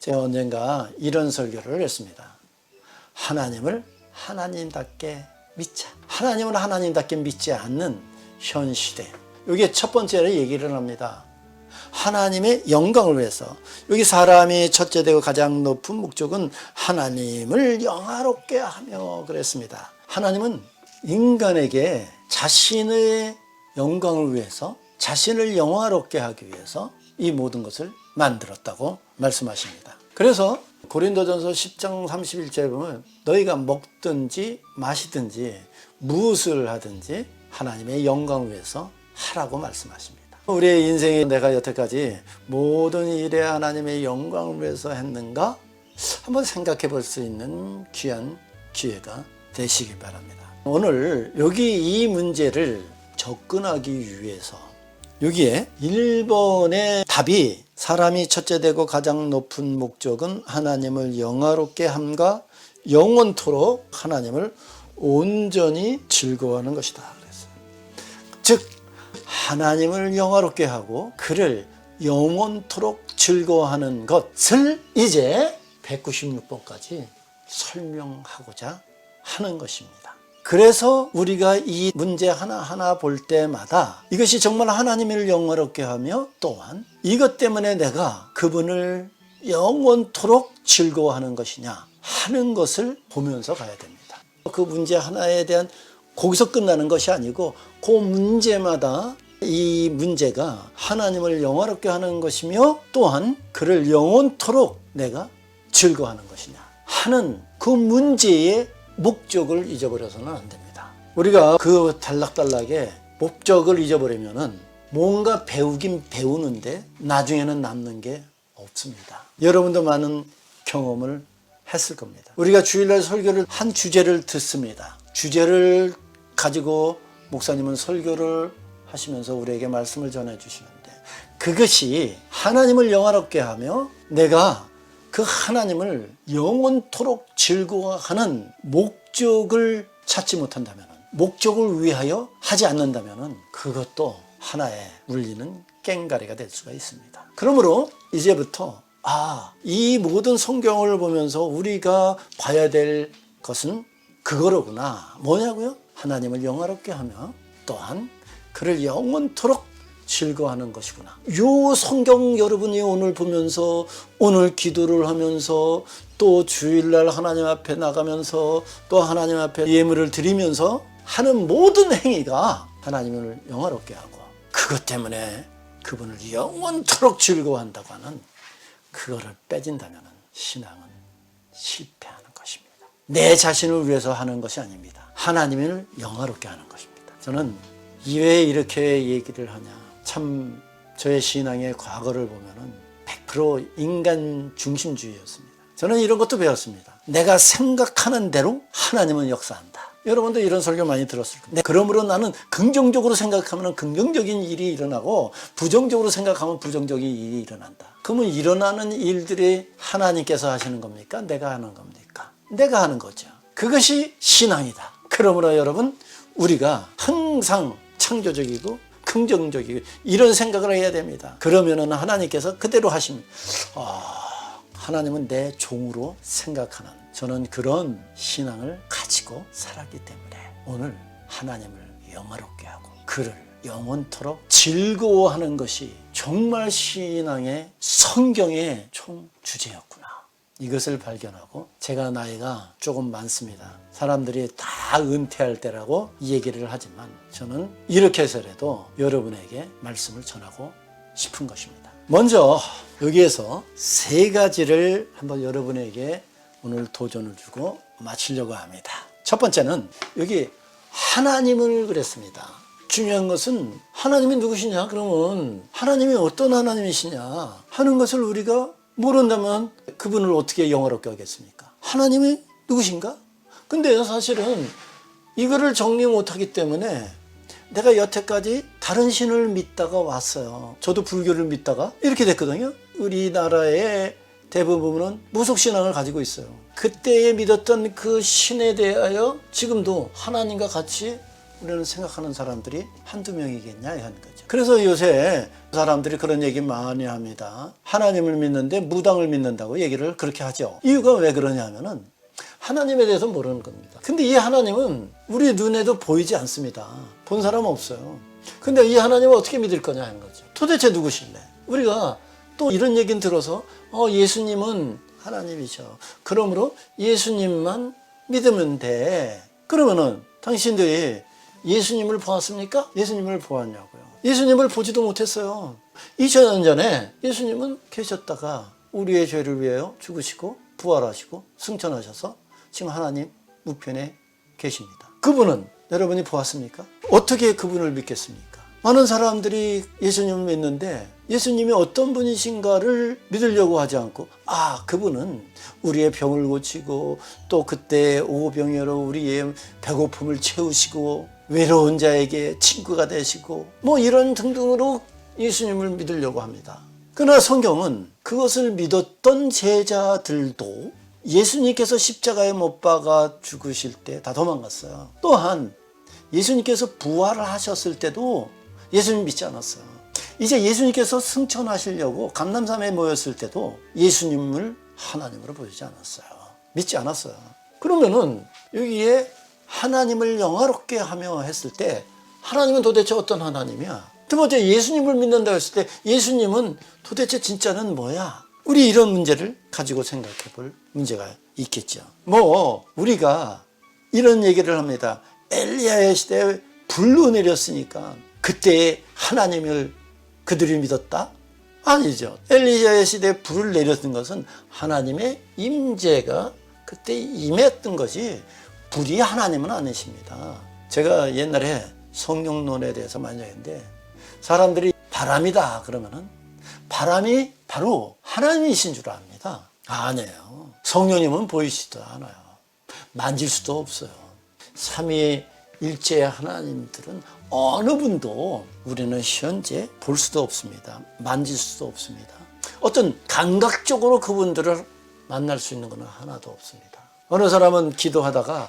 제가 언젠가 이런 설교를 했습니다. 하나님을 하나님답게 믿자. 하나님을 하나님답게 믿지 않는 현 시대. 이게 첫 번째로 얘기를 합니다. 하나님의 영광을 위해서. 여기 사람이 첫째 되고 가장 높은 목적은 하나님을 영화롭게 하며 그랬습니다. 하나님은 인간에게 자신의 영광을 위해서, 자신을 영화롭게 하기 위해서 이 모든 것을 만들었다고 말씀하십니다. 그래서 고린도전서 10장 31절에 보면 너희가 먹든지 마시든지 무엇을 하든지 하나님의 영광을 위해서 하라고 말씀하십니다. 우리의 인생에 내가 여태까지 모든 일에 하나님의 영광을 위해서 했는가? 한번 생각해 볼 수 있는 귀한 기회가 되시기 바랍니다. 오늘 여기 이 문제를 접근하기 위해서 여기에 1번의 답이 사람이 첫째 되고 가장 높은 목적은 하나님을 영화롭게 함과 영원토록 하나님을 온전히 즐거워하는 것이다 그랬어요. 즉 하나님을 영화롭게 하고 그를 영원토록 즐거워하는 것을 이제 196번까지 설명하고자 하는 것입니다. 그래서 우리가 이 문제 하나하나 볼 때마다 이것이 정말 하나님을 영화롭게 하며 또한 이것 때문에 내가 그분을 영원토록 즐거워하는 것이냐 하는 것을 보면서 가야 됩니다. 그 문제 하나에 대한 거기서 끝나는 것이 아니고 그 문제마다 이 문제가 하나님을 영화롭게 하는 것이며 또한 그를 영원토록 내가 즐거워하는 것이냐 하는 그 문제의 목적을 잊어버려서는 안 됩니다. 우리가 그 단락단락에 목적을 잊어버리면은 뭔가 배우긴 배우는데 나중에는 남는 게 없습니다. 여러분도 많은 경험을 했을 겁니다. 우리가 주일날 설교를 한 주제를 듣습니다. 주제를 가지고 목사님은 설교를 하시면서 우리에게 말씀을 전해 주시는데 그것이 하나님을 영화롭게 하며 내가 그 하나님을 영원토록 즐거워하는 목적을 찾지 못한다면, 목적을 위하여 하지 않는다면 그것도 하나의 울리는 꽹가리가 될 수가 있습니다. 그러므로 이제부터 이 모든 성경을 보면서 우리가 봐야 될 것은 그거로구나. 뭐냐고요? 하나님을 영화롭게 하며 또한 그를 영원토록 즐거워하는 것이구나. 요 성경 여러분이 오늘 보면서 오늘 기도를 하면서 또 주일날 하나님 앞에 나가면서 또 하나님 앞에 예물을 드리면서 하는 모든 행위가 하나님을 영화롭게 하고 그것 때문에 그분을 영원토록 즐거워한다고 하는 그거를 빼진다면 신앙은 실패하는 것입니다. 내 자신을 위해서 하는 것이 아닙니다. 하나님을 영화롭게 하는 것입니다. 저는 왜 이렇게 얘기를 하냐. 참 저의 신앙의 과거를 보면은 100% 인간 중심주의였습니다. 저는 이런 것도 배웠습니다. 내가 생각하는 대로 하나님은 역사한다. 여러분도 이런 설교 많이 들었을 겁니다. 그러므로 나는 긍정적으로 생각하면 긍정적인 일이 일어나고 부정적으로 생각하면 부정적인 일이 일어난다. 그러면 일어나는 일들이 하나님께서 하시는 겁니까? 내가 하는 겁니까? 내가 하는 거죠. 그것이 신앙이다. 그러므로 여러분 우리가 항상 창조적이고 긍정적이고 이런 생각을 해야 됩니다. 그러면은 하나님께서 그대로 하십니다. 하나님은 내 종으로 생각하는 저는 그런 신앙을 가지고 살았기 때문에 오늘 하나님을 영화롭게 하고 그를 영원토록 즐거워하는 것이 정말 신앙의 성경의 총 주제였구나. 이것을 발견하고 제가 나이가 조금 많습니다. 사람들이 다 은퇴할 때라고 얘기를 하지만 저는 이렇게 해서라도 여러분에게 말씀을 전하고 싶은 것입니다. 먼저 여기에서 세 가지를 한번 여러분에게 오늘 도전을 주고 마치려고 합니다. 첫 번째는 여기 하나님을 그랬습니다. 중요한 것은 하나님이 누구시냐? 그러면 하나님이 어떤 하나님이시냐 하는 것을 우리가 모른다면 그분을 어떻게 영화롭게 하겠습니까? 하나님이 누구신가? 근데 사실은 이거를 정리 못하기 때문에 내가 여태까지 다른 신을 믿다가 왔어요. 저도 불교를 믿다가 이렇게 됐거든요. 우리나라의 대부분은 무속신앙을 가지고 있어요. 그때에 믿었던 그 신에 대하여 지금도 하나님과 같이 우리는 생각하는 사람들이 한두 명이겠냐 하는 거죠. 그래서 요새 사람들이 그런 얘기 많이 합니다. 하나님을 믿는데 무당을 믿는다고 얘기를 그렇게 하죠. 이유가 왜 그러냐면은 하나님에 대해서 모르는 겁니다. 근데 이 하나님은 우리 눈에도 보이지 않습니다. 본 사람은 없어요. 근데 이 하나님을 어떻게 믿을 거냐 하는 거죠. 도대체 누구실래? 우리가 또 이런 얘기는 들어서 예수님은 하나님이죠. 그러므로 예수님만 믿으면 돼. 그러면은 당신들이 예수님을 보았습니까? 예수님을 보았냐고요. 예수님을 보지도 못했어요. 2000년 전에 예수님은 계셨다가 우리의 죄를 위하여 죽으시고 부활하시고 승천하셔서 지금 하나님 우편에 계십니다. 그분은 여러분이 보았습니까? 어떻게 그분을 믿겠습니까? 많은 사람들이 예수님을 믿는데 예수님이 어떤 분이신가를 믿으려고 하지 않고 그분은 우리의 병을 고치고 또 그때 오병이어로 우리의 배고픔을 채우시고 외로운 자에게 친구가 되시고 이런 등등으로 예수님을 믿으려고 합니다. 그러나 성경은 그것을 믿었던 제자들도 예수님께서 십자가에 못 박아 죽으실 때 다 도망갔어요. 또한 예수님께서 부활을 하셨을 때도 예수님 믿지 않았어요. 이제 예수님께서 승천하시려고 감람산에 모였을 때도 예수님을 하나님으로 보이지 않았어요. 믿지 않았어요. 그러면은 여기에 하나님을 영화롭게 하며 했을 때 하나님은 도대체 어떤 하나님이야? 두 번째, 예수님을 믿는다고 했을 때 예수님은 도대체 진짜는 뭐야? 우리 이런 문제를 가지고 생각해 볼 문제가 있겠죠. 우리가 이런 얘기를 합니다. 엘리야의 시대에 불로 내렸으니까 그때 하나님을 그들이 믿었다? 아니죠. 엘리야의 시대에 불을 내렸던 것은 하나님의 임재가 그때 임했던 것이 불이 하나님은 아니십니다. 제가 옛날에 성령론에 대해서 많이 했는데 사람들이 바람이다 그러면은 바람이 바로 하나님이신 줄 압니다. 아니에요. 성령님은 보이지도 않아요. 만질 수도 없어요. 삼위일체의 하나님들은 어느 분도 우리는 현재 볼 수도 없습니다. 만질 수도 없습니다. 어떤 감각적으로 그분들을 만날 수 있는 것은 하나도 없습니다. 어느 사람은 기도하다가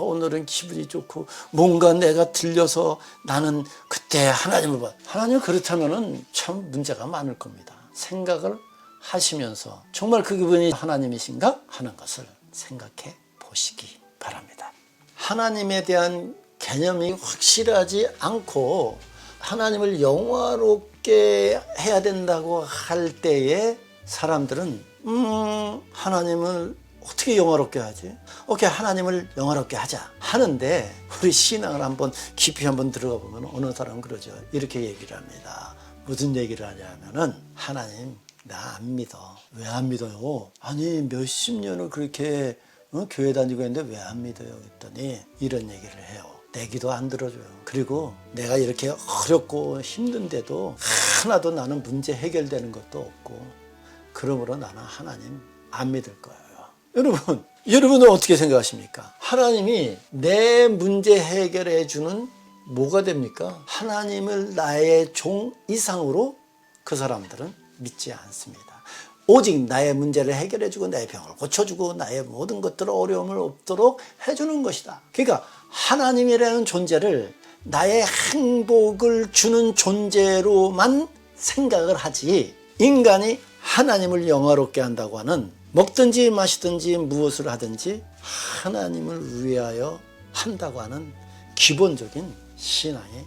오늘은 기분이 좋고 뭔가 내가 들려서 나는 그때 하나님을 봐. 하나님 그렇다면은 참 문제가 많을 겁니다. 생각을 하시면서 정말 그분이 하나님이신가 하는 것을 생각해 보시기 바랍니다. 하나님에 대한 개념이 확실하지 않고 하나님을 영화롭게 해야 된다고 할 때에 사람들은 하나님을 어떻게 영화롭게 하지? 오케이, 하나님을 영화롭게 하자 하는데 우리 신앙을 한번 깊이 한번 들어가 보면 어느 사람은 그러죠. 이렇게 얘기를 합니다. 무슨 얘기를 하냐면은 하나님 나 안 믿어. 왜 안 믿어요? 아니 몇십 년을 그렇게 교회 다니고 있는데 왜 안 믿어요? 그랬더니 이런 얘기를 해요. 내 기도 안 들어줘요. 그리고 내가 이렇게 어렵고 힘든데도 하나도 나는 문제 해결되는 것도 없고 그러므로 나는 하나님 안 믿을 거예요. 여러분은 어떻게 생각하십니까? 하나님이 내 문제 해결해 주는 뭐가 됩니까? 하나님을 나의 종 이상으로 그 사람들은 믿지 않습니다. 오직 나의 문제를 해결해 주고 나의 병을 고쳐주고 나의 모든 것들을 어려움을 없도록 해주는 것이다. 그러니까 하나님이라는 존재를 나의 행복을 주는 존재로만 생각을 하지 인간이 하나님을 영화롭게 한다고 하는 먹든지 마시든지 무엇을 하든지 하나님을 위하여 한다고 하는 기본적인 신앙이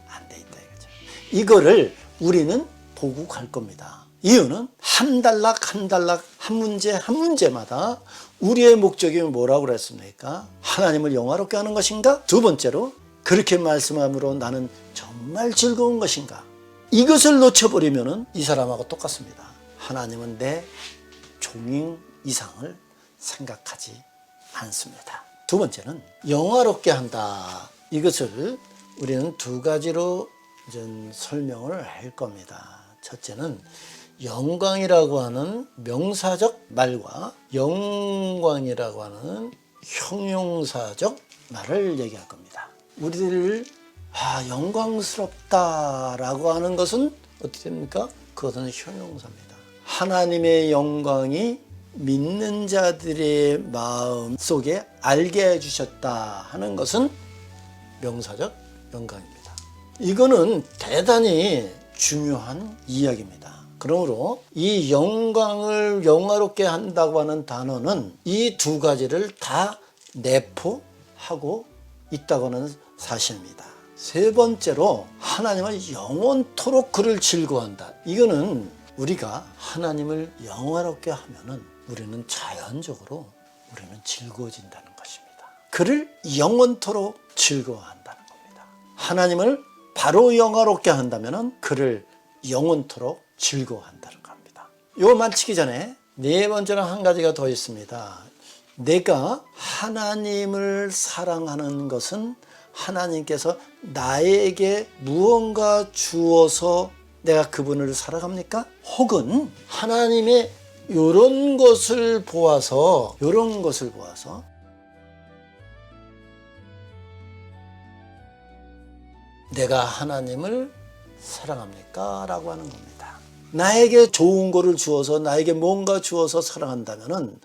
안 돼 있다 이거죠. 이거를 우리는 보고 갈 겁니다. 이유는 한 단락 한 단락 한 문제 한 문제마다 우리의 목적이 뭐라고 그랬습니까? 하나님을 영화롭게 하는 것인가? 두 번째로 그렇게 말씀함으로 나는 정말 즐거운 것인가? 이것을 놓쳐버리면 이 사람하고 똑같습니다. 하나님은 내 종인 이상을 생각하지 않습니다. 두 번째는 영화롭게 한다. 이것을 우리는 두 가지로 좀 설명을 할 겁니다. 첫째는 영광이라고 하는 명사적 말과 영광이라고 하는 형용사적 말을 얘기할 겁니다. 우리를 영광스럽다라고 하는 것은 어떻게 됩니까? 그것은 형용사입니다. 하나님의 영광이 믿는 자들의 마음 속에 알게 해주셨다 하는 것은 명사적 영광입니다. 이거는 대단히 중요한 이야기입니다. 그러므로 이 영광을 영화롭게 한다고 하는 단어는 이 두 가지를 다 내포하고 있다고 하는 사실입니다. 세 번째로 하나님은 영원토록 그를 즐거워한다. 이거는 우리가 하나님을 영화롭게 하면은 우리는 자연적으로 우리는 즐거워진다는 것입니다. 그를 영원토록 즐거워한다는 겁니다. 하나님을 바로 영화롭게 한다면은 그를 영원토록 즐거워한다는 겁니다. 이거 마치기 전에 네 번째는 한 가지가 더 있습니다. 내가 하나님을 사랑하는 것은 하나님께서 나에게 무언가 주어서 내가 그분을 사랑합니까? 혹은 하나님의 이런 것을 보아서 내가 하나님을 사랑합니까? 라고 하는 겁니다. 나에게 좋은 거를 주어서 나에게 뭔가 주어서 사랑한다면은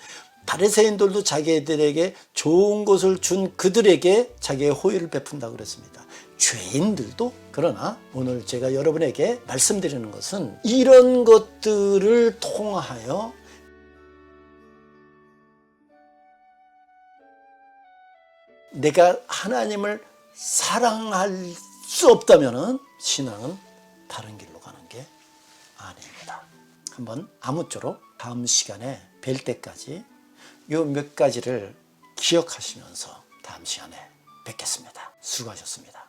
바리새인들도 자기들에게 좋은 것을 준 그들에게 자기의 호의를 베푼다고 그랬습니다. 죄인들도. 그러나 오늘 제가 여러분에게 말씀드리는 것은 이런 것들을 통하여 내가 하나님을 사랑할 수 없다면 신앙은 다른 길로 가는 게 아닙니다. 한번 아무쪼록 다음 시간에 뵐 때까지 요 몇 가지를 기억하시면서 다음 시간에 뵙겠습니다. 수고하셨습니다.